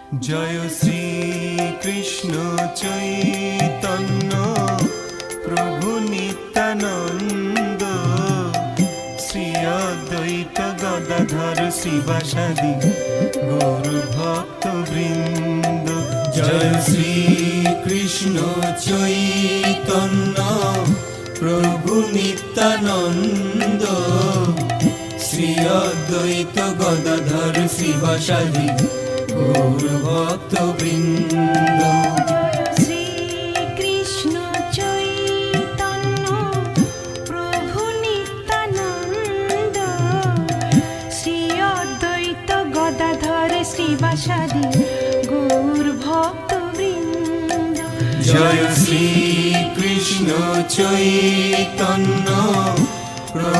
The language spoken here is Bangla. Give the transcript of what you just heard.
জয় শ্রী কৃষ্ণ চৈতন্য প্রভু নিত্যানন্দ, শ্রী অদ্বৈত গদাধর শিবাসাদি গৌর ভক্ত বৃন্দ। জয় শ্রী কৃষ্ণ চৈতন্য প্রভু নিত্যানন্দ, শ্রী অদ্বৈত গদাধর শিবাসাদি গৌর ভক্ত বৃন্দ। শ্রী কৃষ্ণ চৈতন্য প্রভু নিত্যানন্দ, শ্রী অদ্বৈত গদাধর শ্রীবাসাদি গৌর ভক্ত বৃন্দ। জয় শ্রী কৃষ্ণ চৈতন্য